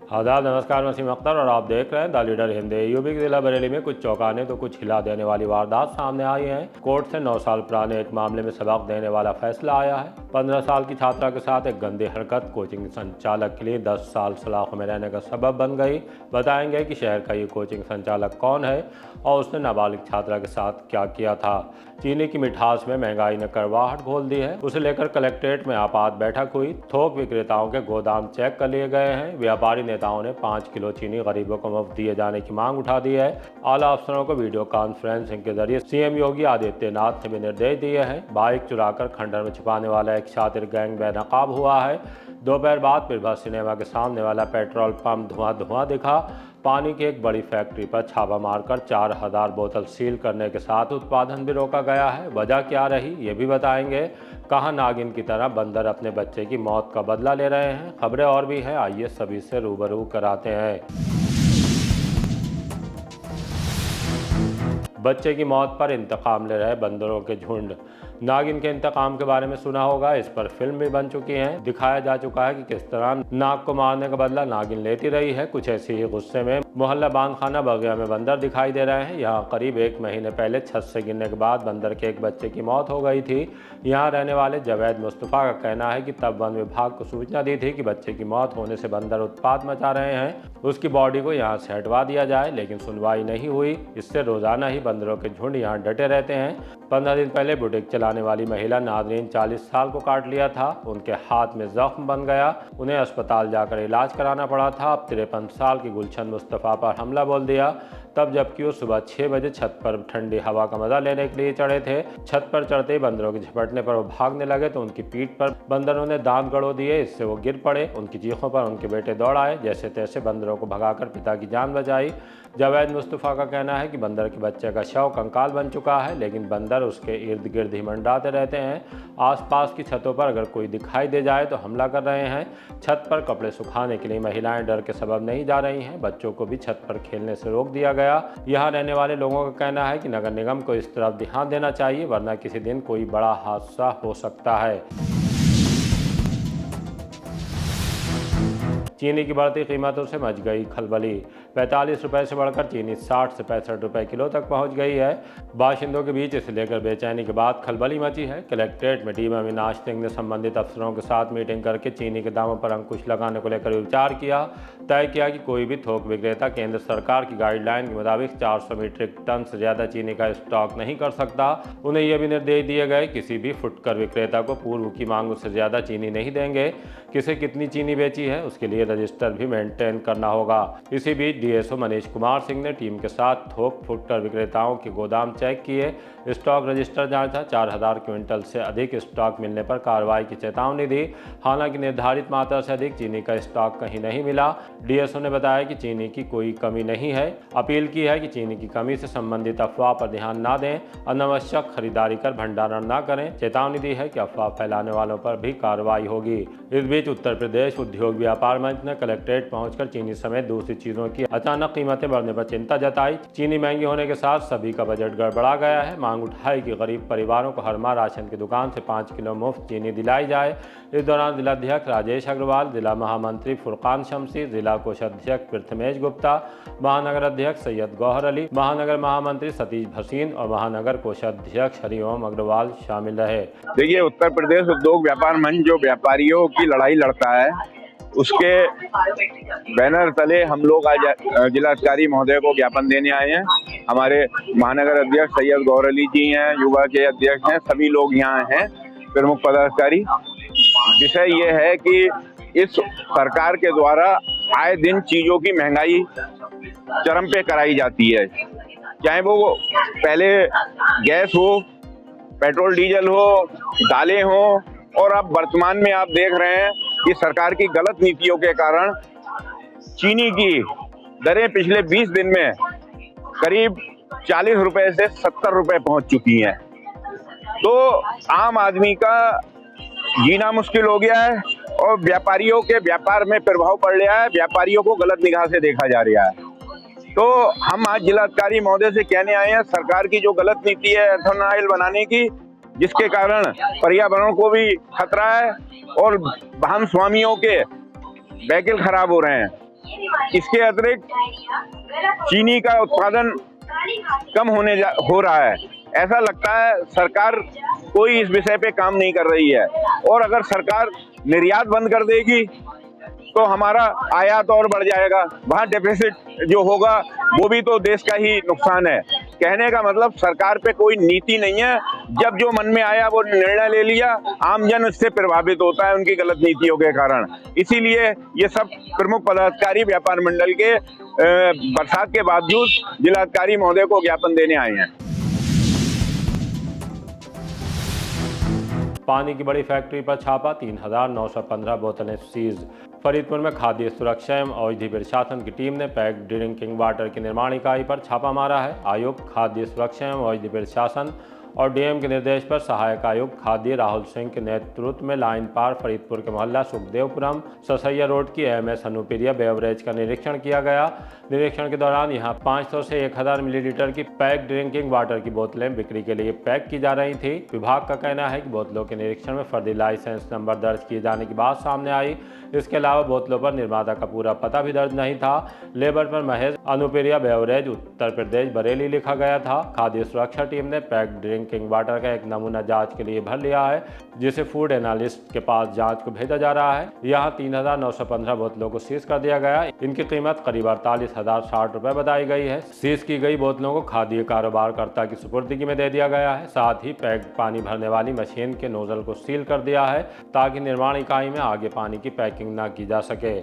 आदाब, नमस्कार। वसीम अख्तर और आप देख रहे हैं द लीडर हिंदी। यूपी के जिला बरेली में कुछ चौंकाने तो कुछ हिला देने वाली वारदात सामने आई है। कोर्ट से 9 साल पुराने एक मामले में सबक देने वाला फैसला आया है। 15 साल की छात्रा के साथ एक गंदी हरकत कोचिंग संचालक के लिए 10 साल सलाखों में रहने का सबब बन गई। बताएंगे कि शहर का ये कोचिंग संचालक कौन है और उसने नाबालिग छात्रा के साथ क्या किया था। चीनी की मिठास में महंगाई ने कड़वाहट घोल दी है। उसे लेकर कलेक्ट्रेट में आपात बैठक हुई। थोक विक्रेताओं के गोदाम चेक कर लिए गए हैं। व्यापारी नेताओं ने 5 किलो चीनी गरीबों को मुफ्त दिए जाने की मांग उठा दी है। आला अफसरों को वीडियो कॉन्फ्रेंसिंग के जरिए सीएम योगी आदित्यनाथ ने भी निर्देश दिए हैं। बाइक चुराकर खंडर में छिपाने वाला एक शातिर गैंग बेनकाब हुआ है। दोपहर बाद बिरभा सिनेमा के सामने वाला पेट्रोल पंप धुआं दिखा। पानी की एक बड़ी फैक्ट्री पर छापा मारकर 4000 बोतल सील करने के साथ उत्पादन भी रोका गया है। वजह क्या रही ये भी बताएंगे। कहां नागिन की तरह बंदर अपने बच्चे की मौत का बदला ले रहे हैं। खबरें और भी हैं, आइए सभी से रूबरू कराते हैं। बच्चे की मौत पर इंतकाम ले रहे बंदरों के झुंड। नागिन के इंतकाम के बारे में सुना होगा। इस पर फिल्म भी बन चुकी है। दिखाया जा चुका है कि किस तरह नाग को मारने का बदला नागिन लेती रही है। कुछ ऐसे ही गुस्से में मोहल्ला बांधखाना बगिया में बंदर दिखाई दे रहे हैं। यहाँ करीब 1 महीने पहले छत से गिरने के बाद बंदर के एक बच्चे की मौत हो गई थी। यहाँ रहने वाले जवेद मुस्तफ़ा का कहना है कि तब वन विभाग को सूचना दी थी कि बच्चे की मौत होने से बंदर उत्पात मचा रहे हैं, उसकी बॉडी को यहाँ से हटवा दिया जाए, लेकिन सुनवाई नहीं हुई। इससे रोजाना ही बंदरों के झुंड यहाँ डटे रहते हैं। 15 दिन पहले बुटीक चलाने वाली महिला नाजरीन 40 साल को काट लिया था। उनके हाथ में जख्म बन गया, उन्हें अस्पताल जाकर इलाज कराना पड़ा था। अब 53 साल की गुलशन मुस्तफ़ा पर हमला बोल दिया, तब जबकि वो सुबह 6 बजे छत पर ठंडी हवा का मजा लेने के लिए चढ़े थे। छत पर चढ़ते ही बंदरों के झपटने पर वो भागने लगे तो उनकी पीठ पर बंदरों ने दांत गड़ो दिए। इससे वो गिर पड़े। उनकी चीखों पर उनके बेटे दौड़ आए। जैसे तैसे बंदरों को भगाकर पिता की जान बचाई। जवेद मुस्तफ़ा का कहना है कि बंदर के बच्चे का शव कंकाल बन चुका है, लेकिन बंदर उसके इर्द गिर्द ही मंडराते रहते हैं। आसपास की छतों पर अगर कोई दिखाई दे जाए तो हमला कर रहे हैं। छत पर कपड़े सुखाने के लिए महिलाएं डर के सबब नहीं जा रही हैं। बच्चों को भी छत पर खेलने से रोक दिया गया। यहाँ रहने वाले लोगों का कहना है कि नगर निगम को इस तरफ ध्यान देना चाहिए, वरना किसी दिन कोई बड़ा हादसा हो सकता है। चीनी की बढ़ती कीमतों से मच गई खलबली। 45 रुपए से बढ़कर चीनी 60 से 65 रुपए किलो तक पहुंच गई है। बाशिंदों के बीच इसे लेकर बेचैनी के बाद खलबली मची है। कलेक्ट्रेट में डीएम अविनाश सिंह ने संबंधित अफसरों के साथ मीटिंग करके चीनी के दामों पर अंकुश लगाने को लेकर विचार किया। तय किया कि कोई भी थोक विक्रेता केंद्र सरकार की गाइडलाइन के मुताबिक 400 मीट्रिक टन से ज़्यादा चीनी का स्टॉक नहीं कर सकता। उन्हें यह भी निर्देश दिए गए किसी भी फुटकर विक्रेता को पूर्व की मांगों से ज़्यादा चीनी नहीं देंगे। किसे कितनी चीनी बेची है उसके लिए रजिस्टर भी मेंटेन करना होगा। इसी बीच डीएसओ मनीष कुमार सिंह ने टीम के साथ थोक फुटकर विक्रेताओं के गोदाम चेक किए, स्टॉक रजिस्टर जांचा। 4000 क्विंटल से अधिक स्टॉक मिलने पर कार्रवाई की चेतावनी दी। हालांकि निर्धारित मात्रा से अधिक चीनी का स्टॉक कहीं नहीं मिला। डीएसओ ने बताया कि चीनी की कोई कमी नहीं है। अपील की है कि चीनी की कमी से संबंधित अफवाह पर ध्यान न दें, अनावश्यक खरीदारी कर भंडारण न करें। चेतावनी दी है कि अफवाह फैलाने वालों पर भी कार्रवाई होगी। इस बीच उत्तर प्रदेश उद्योग व्यापार मंच ने कलेक्ट्रेट पहुंचकर चीनी समेत दूसरी चीजों की अचानक कीमतें बढ़ने पर चिंता जताई। चीनी महंगी होने के साथ सभी का बजट गड़बड़ा गया है। मांग उठाई कि गरीब परिवारों को हर माह राशन की दुकान से 5 किलो मुफ्त चीनी दिलाई जाए। इस दौरान जिलाध्यक्ष राजेश अग्रवाल, जिला महामंत्री फुरकान शमसी, जिला कोषाध्यक्ष प्रथमेश गुप्ता, महानगर अध्यक्ष सैयद गौहर अली, महानगर महामंत्री सतीश भसीन और महानगर कोषाध्यक्ष हरिओम अग्रवाल शामिल रहे। देखिए, उत्तर प्रदेश उद्योग व्यापार मंच जो व्यापारियों की लड़ाई लड़ता है, उसके बैनर तले हम लोग आज जिलाधिकारी महोदय को ज्ञापन देने आए हैं। हमारे महानगर अध्यक्ष सैयद गौहर अली जी हैं, युवा के अध्यक्ष हैं, सभी लोग यहाँ हैं, प्रमुख पदाधिकारी। विषय ये है कि इस सरकार के द्वारा आए दिन चीजों की महंगाई चरम पे कराई जाती है। चाहे वो पहले गैस हो, पेट्रोल डीजल हो, दालें हो, और अब वर्तमान में आप देख रहे हैं कि सरकार की गलत नीतियों के कारण चीनी की दरें पिछले 20 दिन में करीब 40 रुपए से 70 रुपए पहुंच चुकी हैं। तो आम आदमी का जीना मुश्किल हो गया है और व्यापारियों के व्यापार में प्रभाव पड़ रहा है। व्यापारियों को गलत निगाह से देखा जा रहा है। तो हम आज जिलाधिकारी महोदय से कहने आए हैं, सरकार की जो गलत नीति है एथेनॉल बनाने की, जिसके कारण पर्यावरण को भी खतरा है और वाहन स्वामियों के व्हीकल खराब हो रहे हैं। इसके अतिरिक्त चीनी का उत्पादन कम हो रहा है। ऐसा लगता है सरकार कोई इस विषय पे काम नहीं कर रही है, और अगर सरकार निर्यात बंद कर देगी तो हमारा आयात और बढ़ जाएगा। वहाँ डेफिसिट जो होगा वो भी तो देश का ही नुकसान है। कहने का मतलब सरकार पे कोई नीति नहीं है, जब जो मन में आया वो निर्णय ले लिया, आमजन इससे प्रभावित होता है उनकी गलत नीतियों के कारण। इसीलिए ये सब प्रमुख पदाधिकारी व्यापार मंडल के बरसात के बावजूद जिलाधिकारी महोदय को ज्ञापन देने आए हैं। पानी की बड़ी फैक्ट्री पर छापा, 3,915 बोतलें सीज। फरीदपुर में खाद्य सुरक्षा एवं औषधि प्रशासन की टीम ने पैक्ड ड्रिंकिंग वाटर की निर्माण इकाई पर छापा मारा है। आयुक्त खाद्य सुरक्षा एवं औषधि प्रशासन और डीएम के निर्देश पर सहायक आयुक्त खाद्य राहुल सिंह के नेतृत्व में लाइन पार फरीदपुर के मोहल्ला सुखदेवपुरम ससैया रोड की एमएस अनुप्रिया बेवरेज का निरीक्षण किया गया। निरीक्षण के दौरान यहां 500 से 1000 मिलीलीटर की पैक्ड ड्रिंकिंग वाटर की बोतलें बिक्री के लिए पैक की जा रही थी। विभाग का कहना है कि बोतलों के निरीक्षण में फर्जी लाइसेंस नंबर दर्ज किए जाने की बात सामने आई। इसके अलावा बोतलों पर निर्माता का पूरा पता भी दर्ज नहीं था। लेबल पर महज अनुप्रिया बेवरेज उत्तर प्रदेश बरेली लिखा गया था। खाद्य सुरक्षा टीम ने पैक्ड ड्रिंकिंग वाटर का एक नमूना जांच के लिए भर लिया है, जिसे फूड एनालिस्ट के पास जांच को भेजा जा रहा है। यहाँ 3,915 बोतलों को सीज कर दिया गया। इनकी कीमत करीब 48,060 रुपए बताई गई है। सीज की गई बोतलों को खाद्य कारोबारकर्ता की सुपुर्दगी में दे दिया गया है। साथ ही पैक्ड पानी भरने वाली मशीन के नोजल को सील कर दिया है, ताकि निर्माण इकाई में आगे पानी की पैकिंग न की जा सके।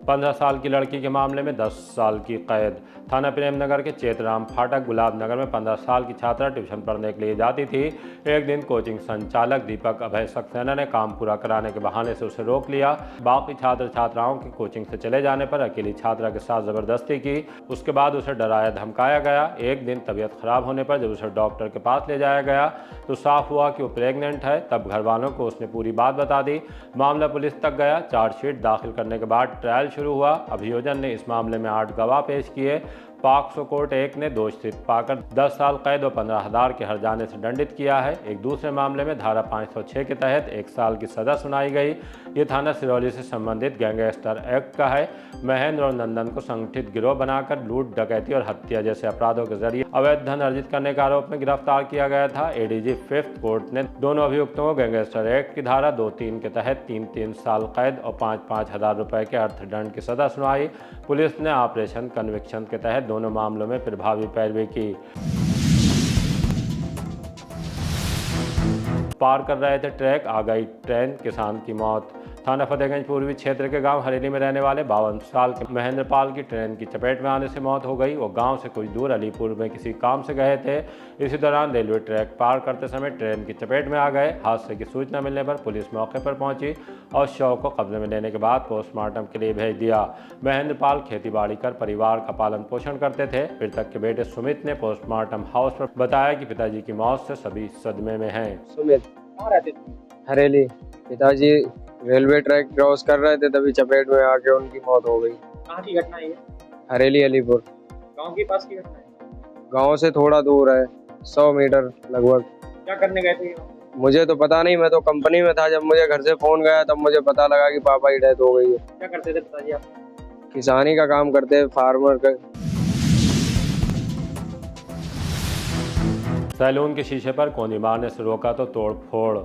15 साल की लड़की के मामले में 10 साल की कैद। थाना प्रेमनगर के चेतराम फाटक गुलाब नगर में 15 साल की छात्रा ट्यूशन पढ़ने के लिए जाती थी। एक दिन कोचिंग संचालक दीपक अभय सक्सेना ने काम पूरा कराने के बहाने से उसे रोक लिया। बाकी छात्र छात्राओं की कोचिंग से चले जाने पर अकेली छात्रा के साथ जबरदस्ती की। उसके बाद उसे डराया धमकाया गया। एक दिन तबीयत खराब होने पर जब उसे डॉक्टर के पास ले जाया गया तो साफ हुआ कि वो प्रेग्नेंट है। तब घर वालों को उसने पूरी बात बता दी। मामला पुलिस तक गया। चार्जशीट दाखिल करने के बाद ट्रायल शुरू हुआ। अभियोजन ने इस मामले में 8 गवाह पेश किए। पॉक्सो कोर्ट 1 ने दोषित पाकर 10 साल कैद और 15,000 के हर्जाने से दंडित किया है। एक दूसरे मामले में धारा 506 के तहत 1 साल की सजा सुनाई गई। ये थाना सिरौली से संबंधित गैंगस्टर एक्ट का है। महेंद्र और नंदन को संगठित गिरोह बनाकर लूट, डकैती और हत्या जैसे अपराधों के जरिए अवैध धन अर्जित करने के आरोप में गिरफ्तार किया गया था। एडीजी 5th कोर्ट ने दोनों अभियुक्तों को गैंगस्टर एक्ट की धारा 2-3 के तहत 3-3 साल कैद और 5-5 हजार रुपए के अर्थदंड की सजा सुनाई। पुलिस ने ऑपरेशन कन्विक्शन के तहत दोनों मामलों में प्रभावी पैरवी की। पार कर रहे थे ट्रैक, आ गई ट्रेन, किसान की मौत। थाना फतेहगंज पूर्वी क्षेत्र के गांव हरेली में रहने वाले 52 साल के महेंद्र पाल की ट्रेन की चपेट में आने से मौत हो गई। वो गांव से कुछ दूर अलीपुर में किसी काम से गए थे। इसी दौरान रेलवे ट्रैक पार करते समय ट्रेन की चपेट में आ गए। हादसे की सूचना मिलने पर पुलिस मौके पर पहुंची और शव को कब्जे में लेने के बाद पोस्टमार्टम के लिए भेज दिया। महेंद्र पाल खेतीबाड़ी कर परिवार का पालन पोषण करते थे। मृतक के बेटे सुमित ने पोस्टमार्टम हाउस पर बताया कि पिताजी की मौत से सभी सदमे में हैं। सुमित हरेली, पिताजी रेलवे ट्रैक क्रॉस कर रहे थे, तभी चपेट में आके उनकी मौत हो गई। कहाँ की घटना है ये? हरेली अलीपुर गांव के पास की घटना है? गांव से थोड़ा दूर है, 100 मीटर लगभग। क्या करने गए थे? मुझे तो पता नहीं, मैं तो कंपनी में था। जब मुझे घर से फोन गया तब मुझे पता लगा कि पापा की डेथ हो गई है। क्या करते थे पिताजी आप? किसानी का काम करते, फार्मर का। सैलून के शीशे पर कोनी मारने से रोका तो तोड़फोड़।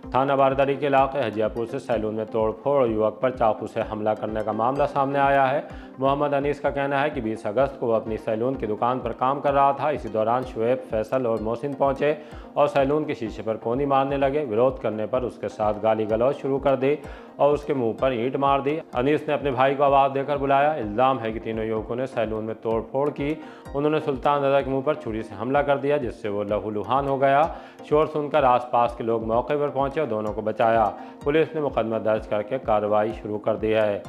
थाना बारदारी के इलाके हजियापुर से सैलून में तोड़फोड़, युवक पर चाकू से हमला करने का मामला सामने आया है। मोहम्मद अनीस का कहना है कि 20 अगस्त को वह अपनी सैलून की दुकान पर काम कर रहा था। इसी दौरान शुएब, फैसल और मोहसिन पहुंचे और सैलून के शीशे पर कोनी मारने लगे। विरोध करने पर उसके साथ गाली गलौज शुरू कर दी और उसके मुंह पर ईंट मार दी। अनीस ने अपने भाई को आवाज़ देकर बुलाया। इल्ज़ाम है कि तीनों युवकों ने सैलून में तोड़फोड़ की। उन्होंने सुल्तान रज़ा के मुंह पर छुरी से हमला कर दिया, जिससे वो लहूलुहान हो गया। शोर सुनकर आसपास के लोग मौके पर पहुंचे और दोनों को बचाया। पुलिस ने मुकदमा दर्ज करके कार्रवाई शुरू कर दी है।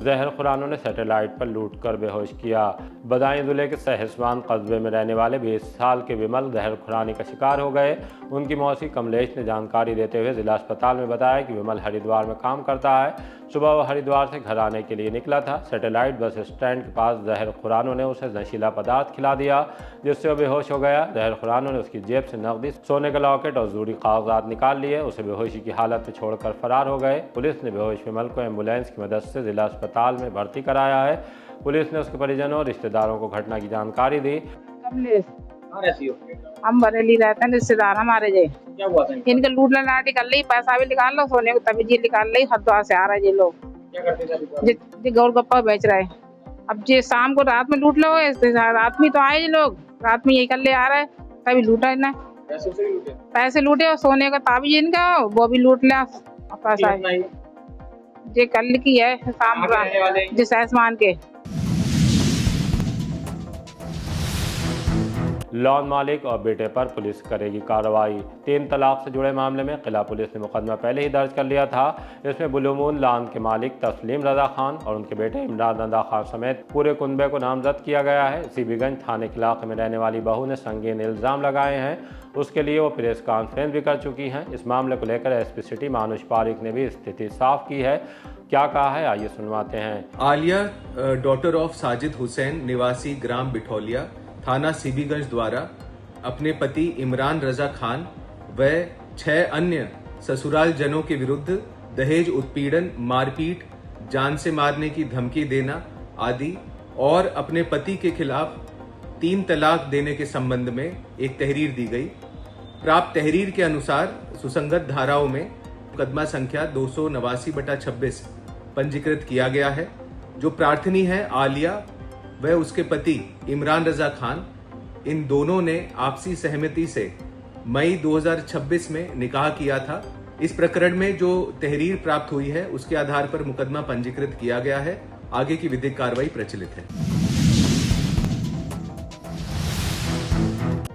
जहर खुरानों ने सैटेलाइट पर लूटकर बेहोश किया। बदायूं जिले के सहसवान कस्बे में रहने वाले 20 साल के विमल जहर खुरानी का शिकार हो गए। उनकी मौसी कमलेश ने जानकारी देते हुए जिला अस्पताल में बताया कि विमल हरिद्वार में काम करता है। सुबह वह हरिद्वार से घर आने के लिए निकला था। सैटेलाइट बस स्टैंड के पास जहर खुरानों ने उसे नशीला पदार्थ खिला दिया, जिससे वह बेहोश हो गया। जहर खुरानों ने उसकी जेब से नकदी, सोने का लॉकेट और जरूरी कागजात निकाल लिए। उसे बेहोशी की हालत में छोड़कर फरार हो गए। पुलिस ने बेहोश विमल को एम्बुलेंस की मदद से जिला अस्पताल में भर्ती कराया है। पुलिस ने उसके परिजनों और रिश्तेदारों को घटना की जानकारी दी। कमलेश, कहाँ रहती हो? हम बरेली रहते हैं, रिश्तेदार हमारे जे क्या हुआ था इनको? इनके लूट लाटी कर ली, पैसा भी निकाल लो, सोने को तभी जी निकाल ली। हरिद्वार से आ रहे जी लोग, क्या करते थे अभी? जी गोलगप्पा बेच रहे। अब जी शाम को रात में लूट लो, रात में तो आए जी लोग, रात में यही कर ले आ रहे, तभी लूटा इन्हें। पैसे से भी लूटे? पैसे लूटे और सोने का ताबीज इनका वो भी लूट लिया और पैसा घटना ये? जी कल की है शाम कहाँ के रहने वाले हैं? जिस आसमान के। लॉन मालिक और बेटे पर पुलिस करेगी कार्रवाई। 3 तलाक से जुड़े मामले में किला पुलिस ने मुकदमा पहले ही दर्ज कर लिया था। इसमें ब्लू मून लॉन के मालिक तस्लीम रजा खान और उनके बेटे इमरान रजा खान समेत पूरे कुनबे को नामजद किया गया है। सीबीगंज थाने के इलाके में रहने वाली बहू ने संगीन इल्जाम लगाए हैं। उसके लिए वो प्रेस कॉन्फ्रेंस भी कर चुकी हैं। इस मामले को लेकर एसपी सिटी मानुष पारिक ने भी स्थिति साफ की है। क्या कहा है, आइए सुनवाते हैं। आलिया डॉटर ऑफ साजिद हुसैन निवासी ग्राम बिठौलिया थाना सीबीगंज द्वारा अपने पति इमरान रजा खान व 6 अन्य ससुराल जनों के विरुद्ध दहेज उत्पीड़न, मारपीट, जान से मारने की धमकी देना आदि और अपने पति के खिलाफ 3 तलाक देने के संबंध में एक तहरीर दी गई। प्राप्त तहरीर के अनुसार सुसंगत धाराओं में मुकदमा संख्या 289/26 पंजीकृत किया गया है। जो प्रार्थनी है आलिया वह उसके पति इमरान रजा खान, इन दोनों ने आपसी सहमति से मई 2026 में निकाह किया था। इस प्रकरण में जो तहरीर प्राप्त हुई है उसके आधार पर मुकदमा पंजीकृत किया गया है। आगे की विधिक कार्रवाई प्रचलित है।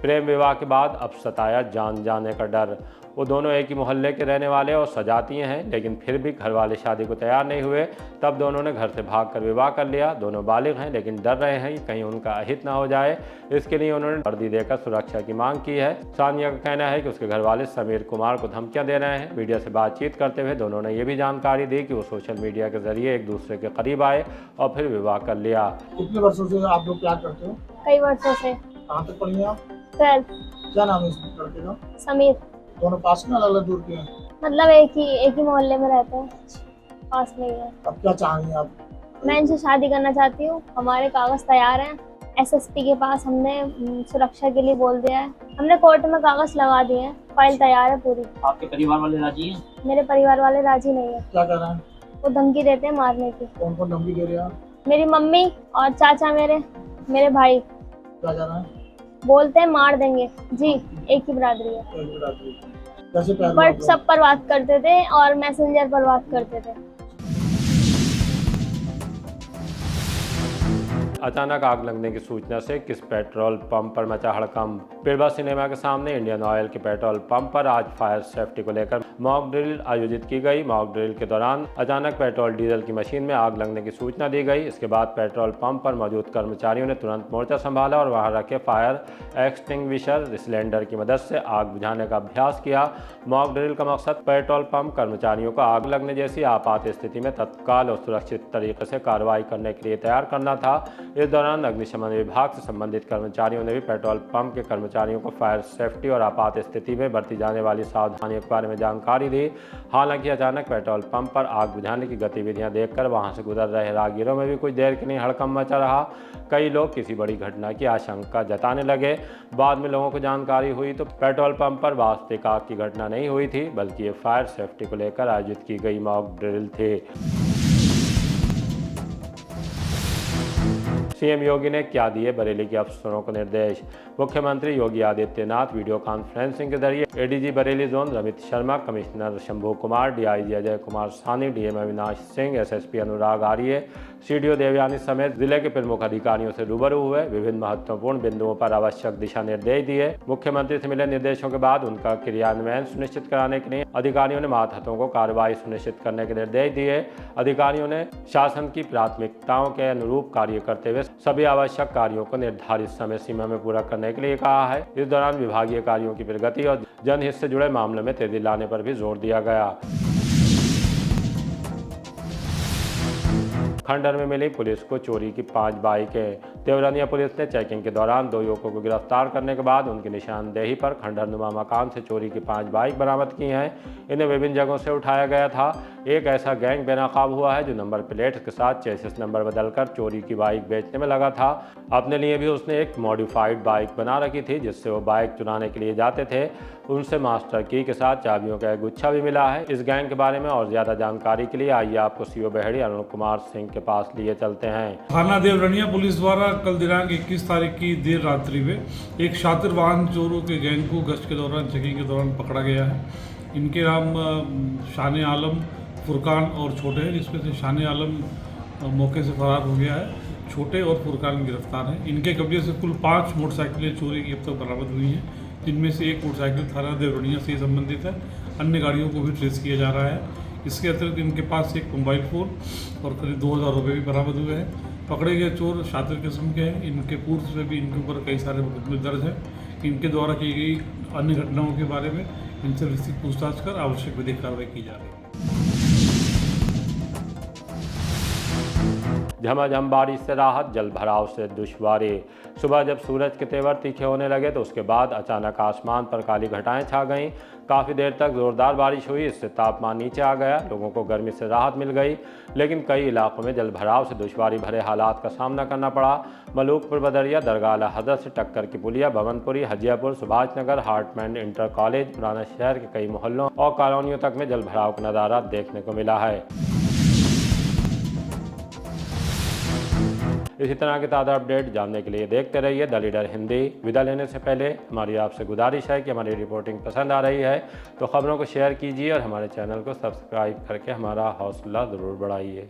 प्रेम विवाह के बाद अब सताया जान जाने का डर। वो दोनों एक ही मोहल्ले के रहने वाले और सजातीय हैं, लेकिन फिर भी घर वाले शादी को तैयार नहीं हुए। तब दोनों ने घर से भागकर विवाह कर लिया। दोनों बालिग हैं, लेकिन डर रहे हैं कि कहीं उनका अहित ना हो जाए। इसके लिए उन्होंने वर्दी देकर सुरक्षा की मांग की है। सानिया का कहना है कि उसके घर वाले समीर कुमार को धमकियां दे रहे हैं। मीडिया से बातचीत करते हुए दोनों ने ये भी जानकारी दी कि वो सोशल मीडिया के जरिए एक दूसरे के करीब आए और फिर विवाह कर लिया। कितने वर्षों से आप लोग प्यार करते हो? कई वर्षों से। कहाँ तक पढ़ी आप? 12th। क्या नाम है इस लड़के का? समीर। दोनों पास में, अलग अलग दूर के हैं? मतलब एक ही मोहल्ले में रहते हैं, पास में ही है। अब क्या चाहेंगे आप? मैं इनसे शादी करना चाहती हूँ। हमारे कागज तैयार हैं, एसएसपी के पास हमने सुरक्षा के लिए बोल दिया है। हमने कोर्ट में कागज लगा दिए हैं, फाइल तैयार है पूरी। आपके परिवार वाले राजी हैं? मेरे परिवार वाले राजी नहीं है। क्या कर रहे हैं? वो धमकी देते हैं मारने की। कौन कौन धमकी दे रहे हैं? मेरी मम्मी और चाचा, मेरे भाई क्या कर रहे हैं? बोलते हैं मार देंगे जी। एक ही बिरादरी है। कैसे प्यार हुआ आप व्हाट्सएप पर बात करते थे और मैसेंजर पर बात करते थे। अचानक आग लगने की सूचना से किस पेट्रोल पंप पर मचा हड़कंप। पिरवा सिनेमा के सामने इंडियन ऑयल के पेट्रोल पंप पर आज फायर सेफ्टी को लेकर मॉक ड्रिल आयोजित की गई। मॉक ड्रिल के दौरान अचानक पेट्रोल डीजल की मशीन में आग लगने की सूचना दी गई। इसके बाद पेट्रोल पंप पर मौजूद कर्मचारियों ने तुरंत मोर्चा संभाला और वहां रखे फायर एक्सटिंग्विशर सिलेंडर की मदद से आग बुझाने का अभ्यास किया। मॉक ड्रिल का मकसद पेट्रोल पंप कर्मचारियों को आग लगने जैसी आपात स्थिति में तत्काल और सुरक्षित तरीके से कार्रवाई करने के लिए तैयार करना था। इस दौरान अग्निशमन विभाग से संबंधित कर्मचारियों ने भी पेट्रोल पंप के कर्मचारियों को फायर सेफ्टी और आपात स्थिति में बरती जाने वाली सावधानियों के बारे में जानकारी दी। हालांकि अचानक पेट्रोल पंप पर आग बुझाने की गतिविधियां देखकर वहां से गुजर रहे राहगीरों में भी कुछ देर के लिए हड़कंप मचा रहा। कई लोग किसी बड़ी घटना की आशंका जताने लगे। बाद में लोगों को जानकारी हुई तो पेट्रोल पंप पर वास्तविक आग की घटना नहीं हुई थी, बल्कि ये फायर सेफ्टी को लेकर आयोजित की गई मॉक ड्रिल थी। सीएम योगी ने क्या दिए बरेली के अफसरों को निर्देश। मुख्यमंत्री योगी आदित्यनाथ वीडियो कॉन्फ्रेंसिंग के जरिए ADG Bareilly zone Ramit Sharma, commissioner Shambhu Kumar, DIG Ajay Kumar सानी, DM Avinash Singh, SSP Anurag Arya, CDO Devyani समेत जिले के प्रमुख अधिकारियों से रूबरू हुए। विभिन्न महत्वपूर्ण बिंदुओं पर आवश्यक दिशा निर्देश दिए। मुख्यमंत्री से मिले निर्देशों के बाद उनका क्रियान्वयन सुनिश्चित कराने के लिए अधिकारियों ने मातहतों को कार्रवाई सुनिश्चित करने के निर्देश दिए। अधिकारियों ने शासन की प्राथमिकताओं के अनुरूप कार्य करते हुए सभी आवश्यक कार्यों को निर्धारित समय सीमा में पूरा करने के लिए कहा है। इस दौरान विभागीय कार्यों की प्रगति और जनहित से जुड़े मामलों में तेजी लाने पर भी जोर दिया गया। खंडहर में मिली पुलिस को चोरी की 5 बाइकें। देवरानिया पुलिस ने चेकिंग के दौरान 2 युवकों को गिरफ्तार करने के बाद उनकी निशानदेही पर खंडहर नुमा मकान से चोरी की 5 बाइक बरामद की हैं। इन्हें विभिन्न जगहों से उठाया गया था। एक ऐसा गैंग बेनकाब हुआ है जो नंबर प्लेट के साथ चेसिस नंबर बदलकर चोरी की बाइक बेचने में लगा था। अपने लिए भी उसने एक मॉडिफाइड बाइक बना रखी थी जिससे वो बाइक चुराने के लिए जाते थे। उनसे मास्टर की के साथ चाबियों का एक गुच्छा भी मिला है। इस गैंग के बारे में और ज्यादा जानकारी के लिए आइए आपको सीओ बहेड़ी अरुण कुमार सिंह के पास लिए चलते हैं। थाना देवरनिया पुलिस द्वारा कल दिनांक 21 तारीख की देर रात्रि में एक शातिर वाहन चोरों के गैंग को गश्त के दौरान चेकिंग के दौरान पकड़ा गया है। इनके नाम शान आलम, फुरकान और छोटे हैं, जिसमें से शान आलम मौके से फरार हो गया है। छोटे और फुरकान गिरफ्तार हैं। इनके कब्जे से कुल 5 मोटरसाइकिलें चोरी की अब तक बरामद हुई हैं, जिनमें से एक मोटरसाइकिल थाना देवरनिया से संबंधित है। अन्य गाड़ियों को भी ट्रेस किया जा रहा है। इसके अतिरिक्त इनके पास एक मोबाइल फ़ोन और करीब 2000 रुपये भी बरामद हुए हैं। पकड़े गए चोर शातिर किस्म के हैं। इनके पूर्व से भी इनके ऊपर कई सारे मुकदमे दर्ज हैं। इनके द्वारा की गई अन्य घटनाओं के बारे में इनसे विस्तृत पूछताछ कर आवश्यक विधिक कार्रवाई की जा रही है। झमाझम बारिश से राहत, जल भराव से दुश्वारी। सुबह जब सूरज के तेवर तीखे होने लगे तो उसके बाद अचानक आसमान पर काली घटाएं छा गईं। काफ़ी देर तक ज़ोरदार बारिश हुई, इससे तापमान नीचे आ गया। लोगों को गर्मी से राहत मिल गई, लेकिन कई इलाकों में जल भराव से दुश्वारी भरे हालात का सामना करना पड़ा। मलूकपुर, बदरिया, दरगाह हजरत से टक्कर की पुलिया, भवनपुरी, Hajiyapur, Subhash Nagar, Hartmann, inter college, पुराना शहर के कई मोहल्लों और कॉलोनियों तक में जल भराव का नज़ारा देखने को मिला है। इसी तरह के ताज़ा अपडेट जानने के लिए देखते रहिए द लीडर हिंदी। विदा लेने से पहले हमारी आपसे गुजारिश है कि हमारी रिपोर्टिंग पसंद आ रही है तो खबरों को शेयर कीजिए और हमारे चैनल को सब्सक्राइब करके हमारा हौसला ज़रूर बढ़ाइए।